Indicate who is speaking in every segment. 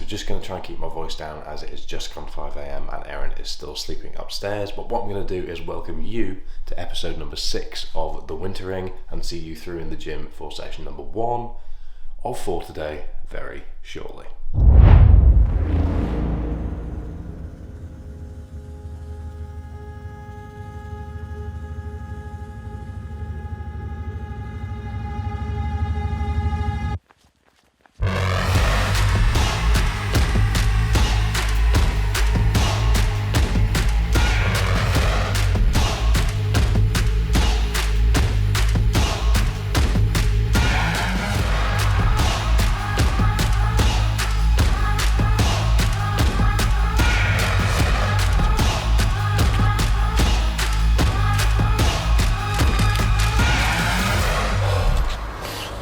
Speaker 1: just going to try and keep my voice down as it is just gone 5 AM and Erin is still sleeping upstairs. But what I'm going to do is welcome you to episode number 6 of The Wintering and see you through in the gym for session number 1 of 4 today very shortly.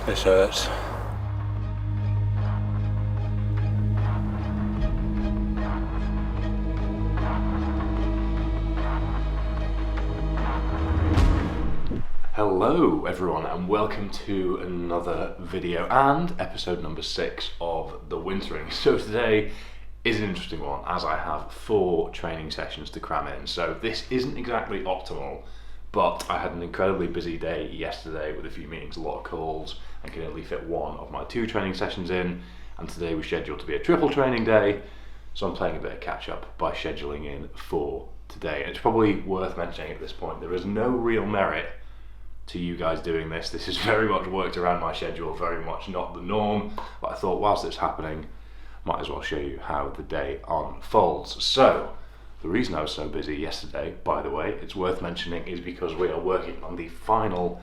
Speaker 1: This hurts. Hello everyone and welcome to another video and episode number 6 of The Wintering. So today is an interesting one as I have 4 training sessions to cram in. So this isn't exactly optimal, but I had an incredibly busy day yesterday with a few meetings, a lot of calls, and can only fit 1 of my 2 training sessions in, and today was scheduled to be a triple training day, so I'm playing a bit of catch up by scheduling in 4 today. And it's probably worth mentioning at this point, there is no real merit to you guys doing this. This is very much worked around my schedule, very much not the norm, but I thought whilst it's happening, might as well show you how the day unfolds. So, the reason I was so busy yesterday, by the way, it's worth mentioning, is because we are working on the final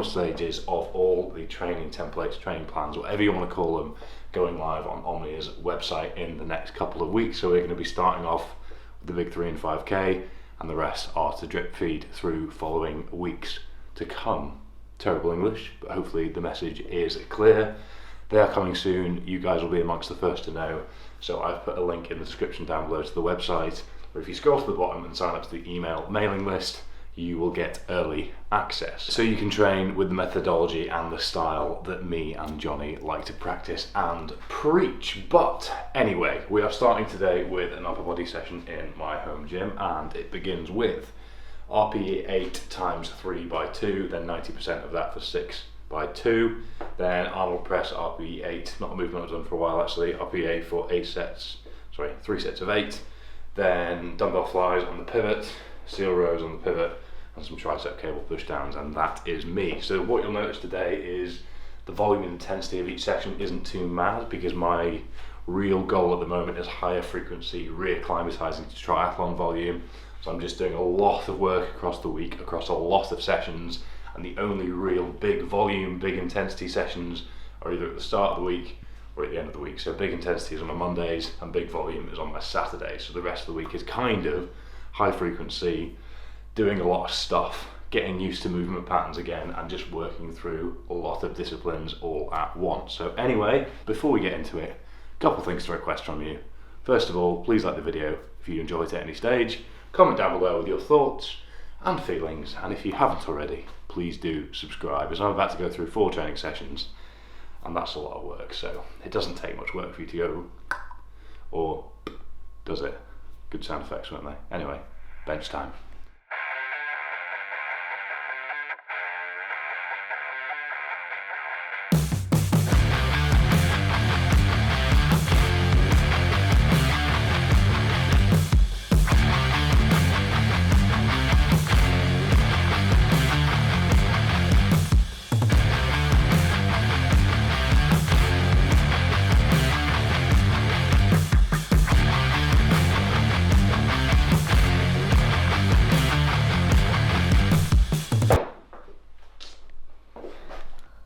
Speaker 1: stages of all the training templates, training plans, whatever you want to call them, going live on Omnia's website in the next couple of weeks. So we're going to be starting off with the big 3 and 5K, and the rest are to drip feed through following weeks to come. Terrible English, but hopefully the message is clear. They are coming soon. You guys will be amongst the first to know. So I've put a link in the description down below to the website, where if you scroll to the bottom and sign up to the email mailing list, you will get early access. So you can train with the methodology and the style that me and Johnny like to practice and preach. But anyway, we are starting today with an upper body session in my home gym, and it begins with RPE 8 times 3x2, then 90% of that for 6x2. Then Arnold press RPE 8, not a movement I've done for a while actually, RPE 8 for 3 sets of 8. Then dumbbell flies on the pivot, seal rows on the pivot, and some tricep cable push downs, and that is me. So what you'll notice today is the volume and intensity of each session isn't too mad, because my real goal at the moment is higher frequency, reacclimatizing to triathlon volume. So I'm just doing a lot of work across the week, across a lot of sessions, and the only real big volume, big intensity sessions are either at the start of the week or at the end of the week. So big intensity is on my Mondays and big volume is on my Saturdays. So the rest of the week is kind of high frequency, doing a lot of stuff, getting used to movement patterns again, and just working through a lot of disciplines all at once. So anyway, before we get into it, a couple of things to request from you. First of all, please like the video if you enjoyed it at any stage. Comment down below with your thoughts and feelings, and if you haven't already, please do subscribe, as I'm about to go through 4 training sessions, and that's a lot of work, so it doesn't take much work for you to go, or does it? Good sound effects, weren't they? Anyway, bench time.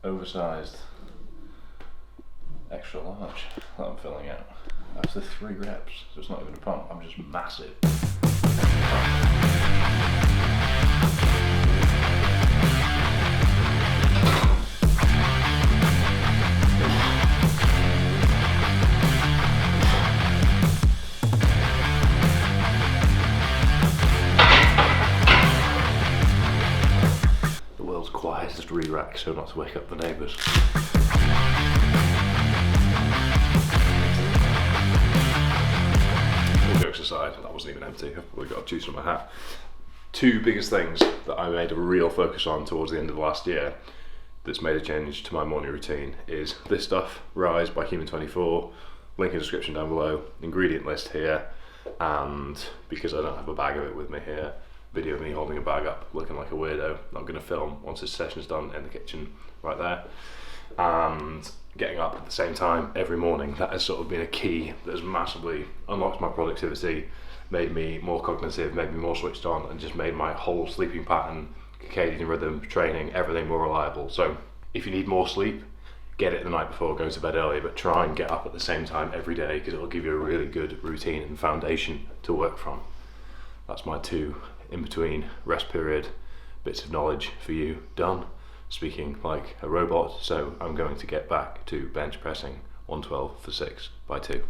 Speaker 1: Oversized extra large that I'm filling out after 3 reps, so it's not even a pump, I'm just massive. The world's quietest re-rack, so not to wake up the neighbours. That wasn't even empty. I've probably got juice in my hat. Two biggest things that I made a real focus on towards the end of last year that's made a change to my morning routine is this stuff, Rise by Human24, link in the description down below, ingredient list here, and because I don't have a bag of it with me here, video of me holding a bag up looking like a weirdo. I'm going to film once this session's done in the kitchen right there, and getting up at the same time every morning. That has sort of been a key that has massively unlocked my productivity, made me more cognitive, made me more switched on, and just made my whole sleeping pattern, circadian rhythm, training, everything more reliable. So if you need more sleep, get it the night before, go to bed early, but try and get up at the same time every day, because it'll give you a really good routine and foundation to work from. That's my 2 in between rest period bits of knowledge for you done. Speaking like a robot, so I'm going to get back to bench pressing 112 for 6 by 2.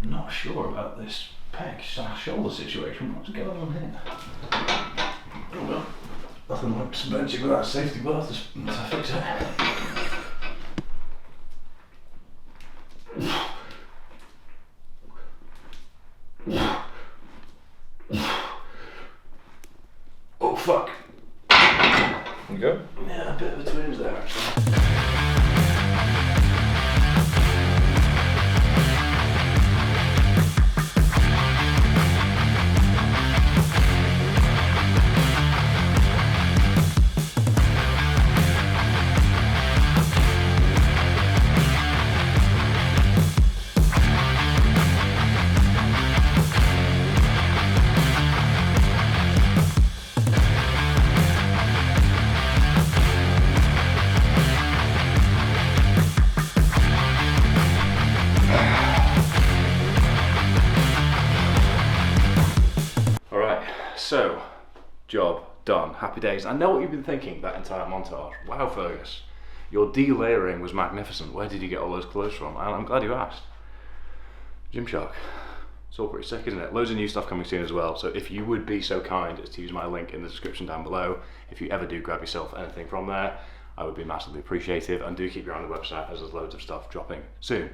Speaker 1: I'm not sure about this pec shoulder situation. What's going on here? Oh well, nothing like benching without a safety bar to fix it. Oh fuck. You go? Yeah, a bit of a twinge there actually. So, job done, happy days. I know what you've been thinking that entire montage. Wow, Fergus, your delayering was magnificent. Where did you get all those clothes from? And I'm glad you asked. Gymshark. It's all pretty sick, isn't it? Loads of new stuff coming soon as well. So if you would be so kind as to use my link in the description down below, if you ever do grab yourself anything from there, I would be massively appreciative. And do keep your eye on the website as there's loads of stuff dropping soon.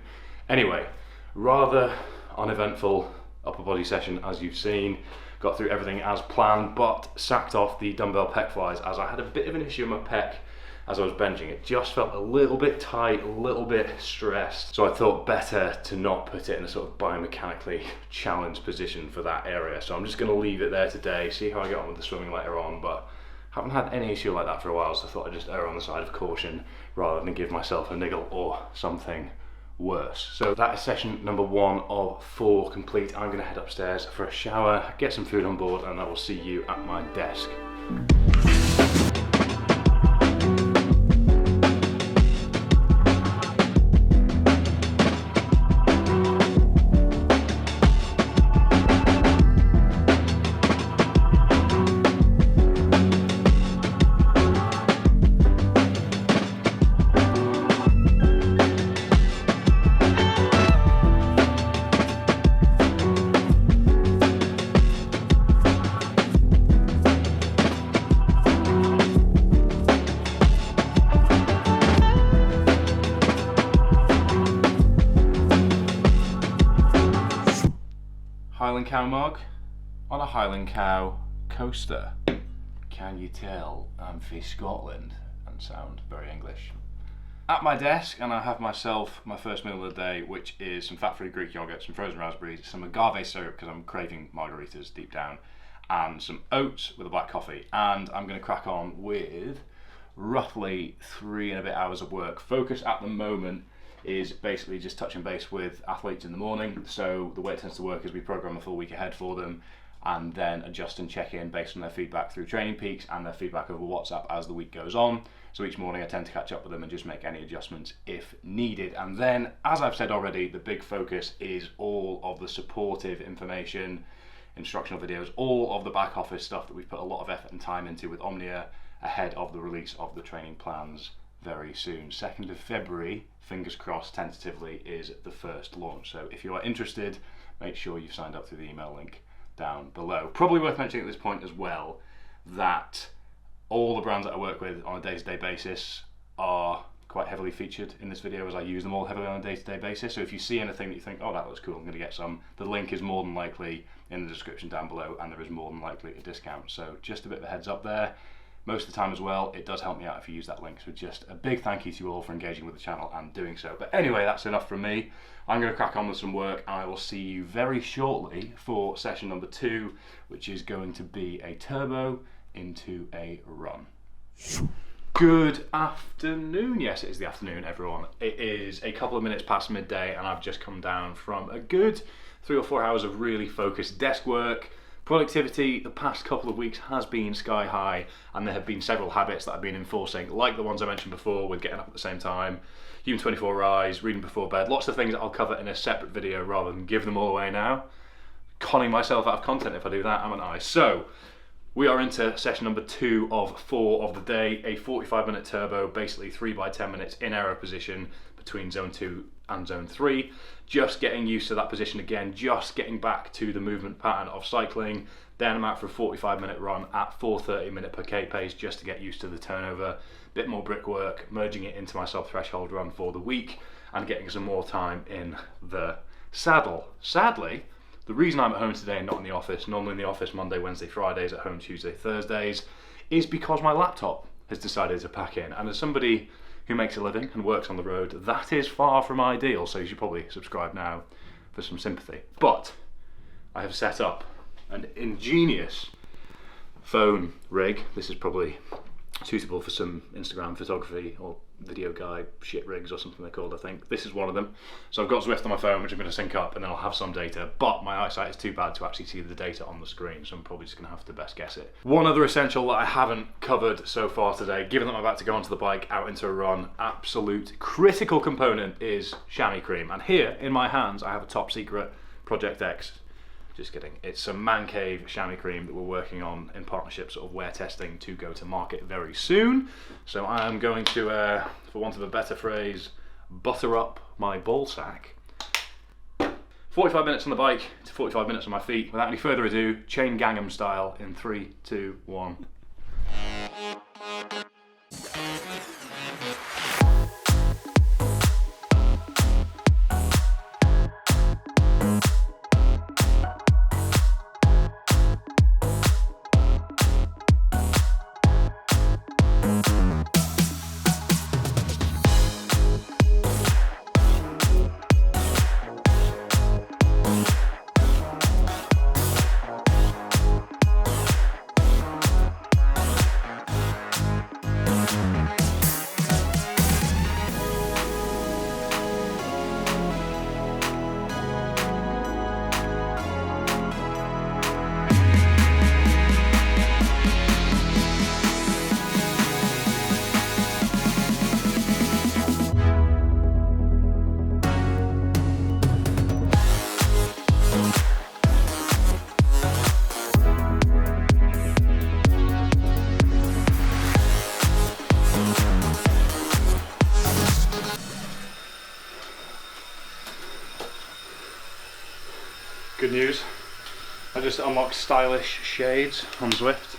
Speaker 1: Anyway, rather uneventful upper body session as you've seen. Got through everything as planned, but sacked off the dumbbell pec flies as I had a bit of an issue with my pec as I was benching. It just felt a little bit tight, a little bit stressed. So I thought better to not put it in a sort of biomechanically challenged position for that area. So I'm just gonna leave it there today, see how I get on with the swimming later on, but haven't had any issue like that for a while, so I thought I'd just err on the side of caution rather than give myself a niggle or something worse. So that is session number 1 of 4 complete. I'm gonna head upstairs for a shower, get some food on board, and I will see you at my desk. Highland Cow mug on a Highland Cow coaster. Can you tell I'm from Scotland and sound very English? At my desk, and I have myself my first meal of the day, which is some fat-free Greek yogurt, some frozen raspberries, some agave syrup because I'm craving margaritas deep down, and some oats with a black coffee. And I'm going to crack on with roughly 3 and a bit hours of work. Focus at the moment is basically just touching base with athletes in the morning. So the way it tends to work is we program a full week ahead for them and then adjust and check in based on their feedback through Training Peaks and their feedback over WhatsApp as the week goes on. So each morning I tend to catch up with them and just make any adjustments if needed. And then, as I've said already, the big focus is all of the supportive information, instructional videos, all of the back office stuff that we've put a lot of effort and time into with Omnia ahead of the release of the training plans very soon. 2nd of February, fingers crossed, tentatively, is the first launch. So if you are interested, make sure you've signed up through the email link down below. Probably worth mentioning at this point as well that all the brands that I work with on a day-to-day basis are quite heavily featured in this video, as I use them all heavily on a day-to-day basis. So if you see anything that you think, oh, that looks cool, I'm going to get some, the link is more than likely in the description down below, and there is more than likely a discount. So just a bit of a heads up there. Most of the time as well, it does help me out if you use that link. So just a big thank you to you all for engaging with the channel and doing so. But anyway, that's enough from me. I'm going to crack on with some work, and I will see you very shortly for session number 2, which is going to be a turbo into a run. Good afternoon. Yes, it is the afternoon, everyone. It is a couple of minutes past midday, and I've just come down from a good 3 or 4 hours of really focused desk work. Productivity the past couple of weeks has been sky high, and there have been several habits that I've been enforcing, like the ones I mentioned before with getting up at the same time, Human 24 Rise, reading before bed, lots of things that I'll cover in a separate video rather than give them all away now. Conning myself out of content if I do that, haven't I? So, we are into session number 2 of 4 of the day, a 45-minute turbo, basically 3 by 10 minutes in aero position between zone 2 and zone 3. Just getting used to that position again, just getting back to the movement pattern of cycling. Then I'm out for a 45-minute run at 4:30 per K pace just to get used to the turnover. Bit more brickwork, merging it into my sub-threshold run for the week and getting some more time in the saddle. Sadly, the reason I'm at home today and not in the office, normally in the office Monday, Wednesday, Fridays, at home Tuesday, Thursdays, is because my laptop has decided to pack in. And as somebody who makes a living and works on the road, that is far from ideal, so you should probably subscribe now for some sympathy. But I have set up an ingenious phone rig. This is probably suitable for some Instagram photography or video guide shit rigs or something they're called, I think. This is one of them. So I've got Zwift on my phone, which I'm going to sync up, and then I'll have some data, but my eyesight is too bad to actually see the data on the screen, so I'm probably just going to have to best guess it. One other essential that I haven't covered so far today, given that I'm about to go onto the bike out into a run, absolute critical component is chamois cream. And here in my hands I have a top secret Project X. Just kidding. It's some man cave chamois cream that we're working on in partnership, sort of wear testing, to go to market very soon. So I am going to, for want of a better phrase, butter up my ball sack. 45 minutes on the bike to 45 minutes on my feet. Without any further ado, chain Gangnam style in 3, 2, 1. Good news, I just unlocked stylish shades on Zwift.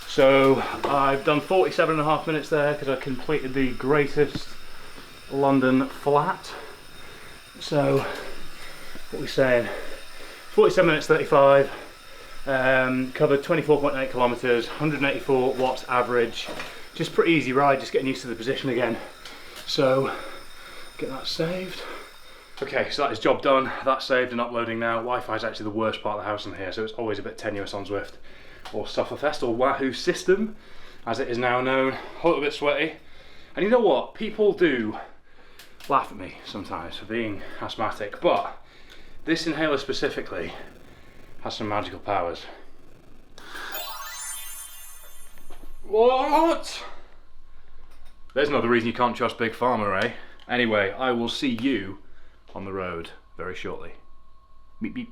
Speaker 1: So I've done 47.5 minutes there because I completed the greatest London flat. So what are we saying? 47 minutes 35, covered 24.8 kilometers, 184 watts average. Just pretty easy ride, just getting used to the position again. So get that saved. Okay, so that is job done. That's saved and uploading now. Wi-Fi is actually the worst part of the house in here, so it's always a bit tenuous on Zwift, or Sufferfest, or Wahoo system, as it is now known. A little bit sweaty. And you know what? People do laugh at me sometimes for being asthmatic, but this inhaler specifically has some magical powers. What? There's another reason you can't trust Big Pharma, eh? Anyway, I will see you on the road very shortly. Beep beep.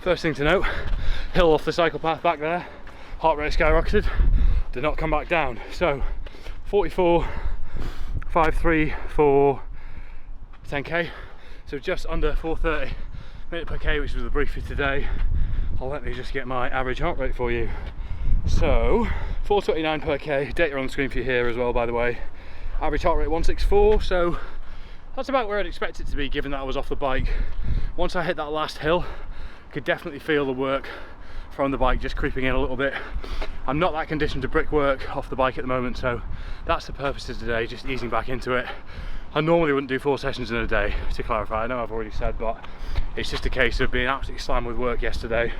Speaker 2: First thing to note, hill off the cycle path back there, heart rate skyrocketed, did not come back down. So 44.53 for 10k, so just under 4:30 minute per k, which was the brief for today. Let me just get my average heart rate for you. So 4:29 per k, data on the screen for you here as well, by the way. Average heart rate 164, so that's about where I'd expect it to be, given that I was off the bike. Once I hit that last hill, I could definitely feel the work from the bike just creeping in a little bit. I'm not that conditioned to brickwork off the bike at the moment, so that's the purpose of today, just easing back into it. I normally wouldn't do 4 sessions in a day, to clarify. I know I've already said, but it's just a case of being absolutely slammed with work yesterday.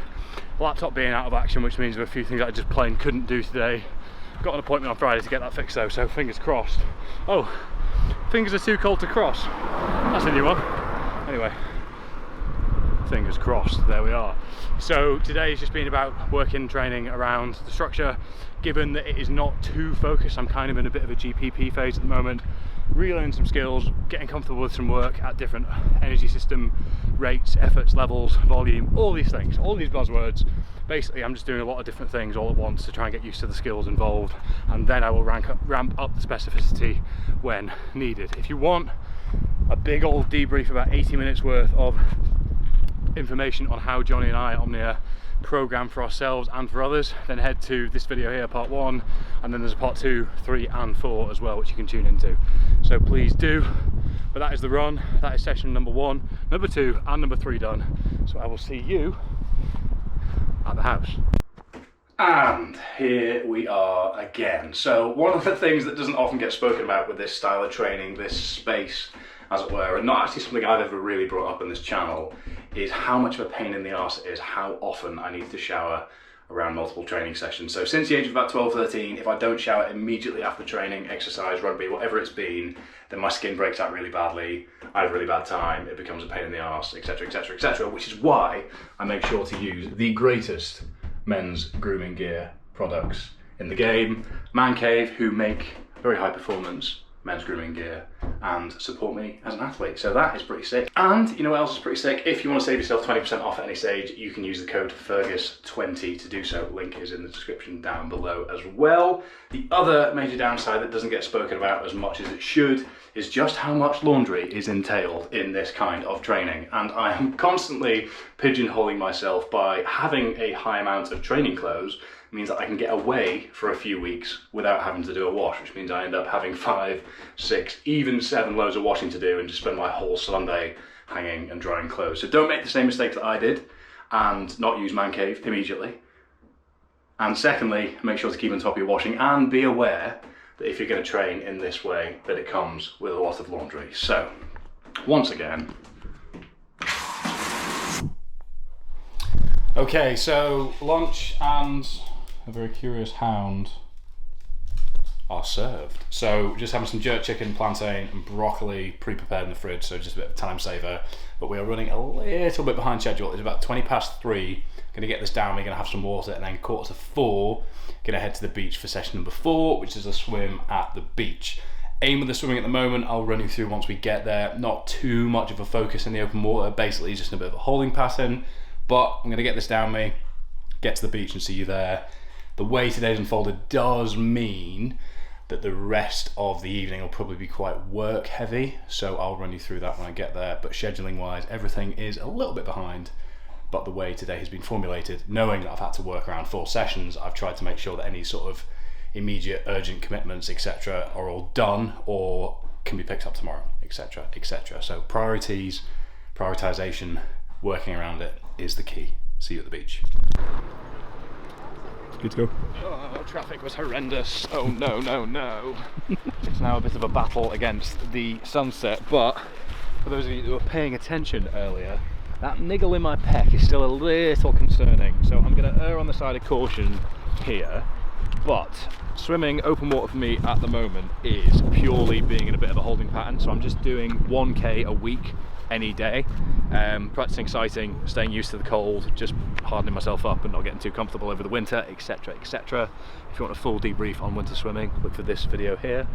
Speaker 2: Laptop being out of action, which means there were a few things that I just plain couldn't do today. Got an appointment on Friday to get that fixed though, so fingers crossed. Oh, fingers are too cold to cross. That's a new one. Anyway, fingers crossed, there we are. So today has just been about working, training around the structure. Given that it is not too focused, I'm kind of in a bit of a GPP phase at the moment. Relearning some skills, getting comfortable with some work at different energy system rates, efforts, levels, volume, all these things, all these buzzwords. Basically, I'm just doing a lot of different things all at once to try and get used to the skills involved, and then I will ramp up the specificity when needed. If you want a big old debrief, about 80 minutes worth of information on how Johnny and I at Omnia program for ourselves and for others, then head to this video here, part 1, and then there's a part 2, 3 and 4 as well, which you can tune into. So please do. But that is the run, that is session number 1, number 2 and number 3 done. So I will see you at the house. And here we are again. So one of the things that doesn't often get spoken about with this style of training, this space as it were, and not actually something I've ever really brought up on this channel, is how much of a pain in the arse it is how often I need to shower around multiple training sessions. So since the age of about 12, 13, if I don't shower immediately after training, exercise, rugby, whatever it's been, then my skin breaks out really badly, I have a really bad time, it becomes a pain in the arse, etc, etc, etc, which is why I make sure to use the greatest men's grooming gear products in the game, Man Cave, who make very high performance men's grooming gear and support me as an athlete. So that is pretty sick. And you know what else is pretty sick? If you want to save yourself 20% off at any stage, you can use the code Fergus20 to do so. Link is in the description down below as well. The other major downside that doesn't get spoken about as much as it should is just how much laundry is entailed in this kind of training. And I am constantly pigeonholing myself by having a high amount of training clothes. Means that I can get away for a few weeks without having to do a wash, which means I end up having 5, 6, even 7 loads of washing to do and just spend my whole Sunday hanging and drying clothes. So don't make the same mistake that I did and not use Man Cave immediately. And secondly, make sure to keep on top of your washing and be aware that if you're going to train in this way, that it comes with a lot of laundry. So, once again. Okay, so lunch and a very curious hound are served. So just having some jerk chicken, plantain and broccoli pre-prepared in the fridge, so just a bit of a time saver. But we are running a little bit behind schedule. It's about 20 past 3. Gonna get this down, we're gonna have some water, and then 3:45, gonna head to the beach for session number 4, which is a swim at the beach. Aim with the swimming at the moment, I'll run you through once we get there. Not too much of a focus in the open water, basically just a bit of a holding pattern. But I'm gonna get this down me, get to the beach and see you there. The way today's unfolded does mean that the rest of the evening will probably be quite work heavy, so I'll run you through that when I get there. But scheduling wise, everything is a little bit behind, but the way today has been formulated, knowing that I've had to work around 4 sessions, I've tried to make sure that any sort of immediate urgent commitments, etc. are all done or can be picked up tomorrow, etc, etc. So priorities, prioritization, working around it is the key. See you at the beach. Good to go. Oh, traffic was horrendous. Oh no, no, no. It's now a bit of a battle against the sunset, but for those of you that were paying attention earlier, that niggle in my pec is still a little concerning. So I'm going to err on the side of caution here, but swimming open water for me at the moment is purely being in a bit of a holding pattern. So I'm just doing 1k a week any day, practicing sighting, staying used to the cold, just hardening myself up and not getting too comfortable over the winter, etc, etc. If you want a full debrief on winter swimming, look for this video here.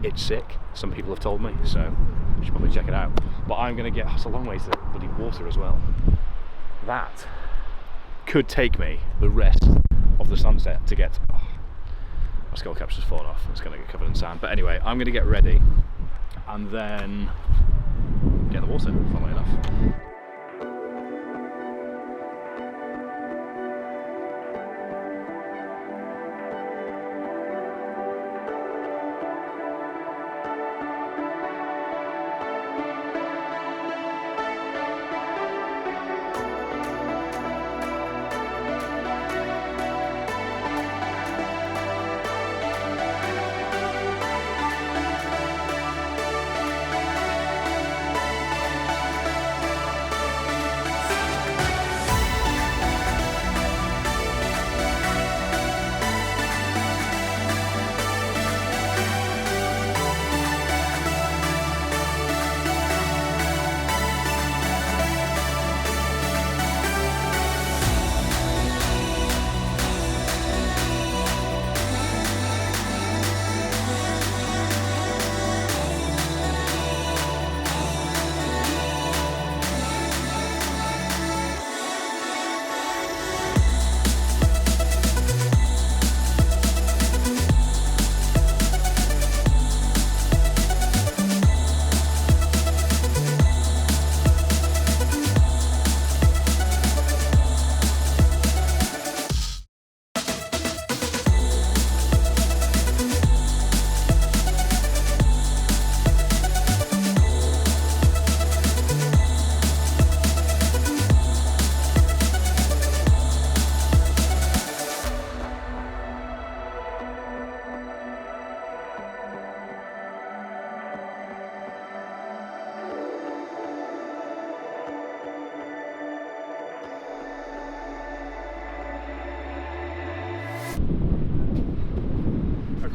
Speaker 2: It's sick, some people have told me, so you should probably check it out. But I'm going to get, it's a long way to the bloody water as well. That could take me the rest of the sunset to get to... Oh, my skull cap's just fallen off, it's going to get covered in sand. But anyway, I'm going to get ready and then get in the water, funnily enough.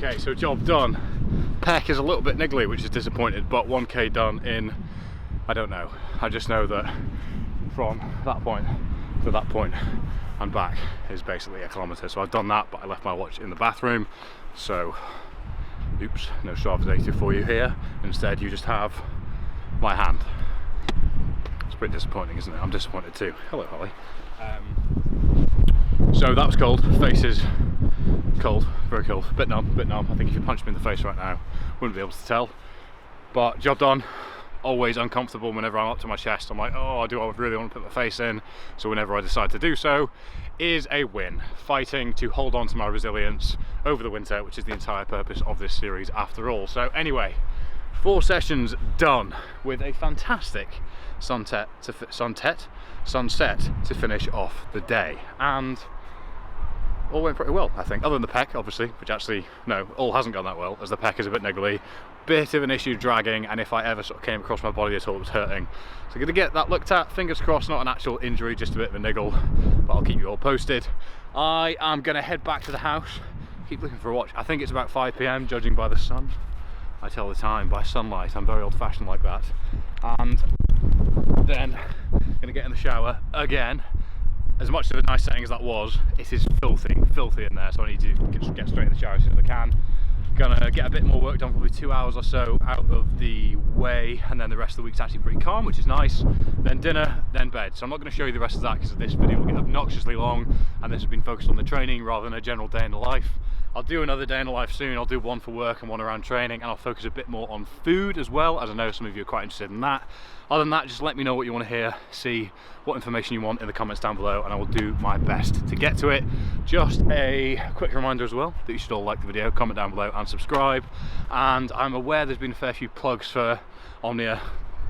Speaker 2: Okay, so job done. Pec is a little bit niggly, which is disappointed, but 1k done in, I don't know. I just know that from that point to that point and back is basically a kilometre. So I've done that, but I left my watch in the bathroom. So, oops, no Strava data for you here. Instead, you just have my hand. It's pretty disappointing, isn't it? I'm disappointed too. Hello, Holly. So that was cold. Face is cold, very cold, bit numb. I think if you punched me in the face right now, wouldn't be able to tell. But job done. Always uncomfortable whenever I'm up to my chest. I'm like, oh, do I really want to put my face in? So whenever I decide to do so, is a win. Fighting to hold on to my resilience over the winter, which is the entire purpose of this series after all. So anyway, 4 sessions done with a fantastic sunset to finish off the day, and all went pretty well, I think, other than the pec, obviously, which actually, no, all hasn't gone that well, as the pec is a bit niggly, bit of an issue dragging, and if I ever sort of came across my body at all, it was hurting. So I'm going to get that looked at, fingers crossed, not an actual injury, just a bit of a niggle, but I'll keep you all posted. I am going to head back to the house, keep looking for a watch. I think it's about 5 PM, judging by the sun. I tell the time by sunlight, I'm very old-fashioned like that. And then I'm going to get in the shower again. As much of a nice setting as that was, it is filthy in there, so I need to get straight in the shower as soon as I can. Gonna get a bit more work done, probably 2 hours or so out of the way, and then the rest of the week's actually pretty calm, which is nice. Then dinner, then bed. So I'm not going to show you the rest of that because this video will get obnoxiously long, and this has been focused on the training rather than a general day in the life. I'll do another day in the life soon. I'll do one for work and one around training, and I'll focus a bit more on food as well, as I know some of you are quite interested in that. Other than that, just let me know what you want to hear, see what information you want in the comments down below, and I will do my best to get to it. Just a quick reminder as well that you should all like the video, comment down below and subscribe. And I'm aware there's been a fair few plugs for Omnia,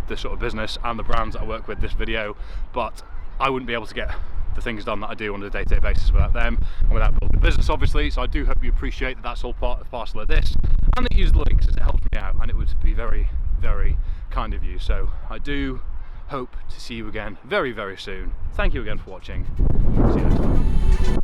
Speaker 2: the sort of business and the brands that I work with this video, but I wouldn't be able to get the things done that I do on a day-to-day basis without them and without building a business, obviously. So I do hope you appreciate that that's all part and parcel of this, and that you use the links as it helps me out, and it would be very, very kind of you. So I do hope to see you again very, very soon. Thank you again for watching. See you next time.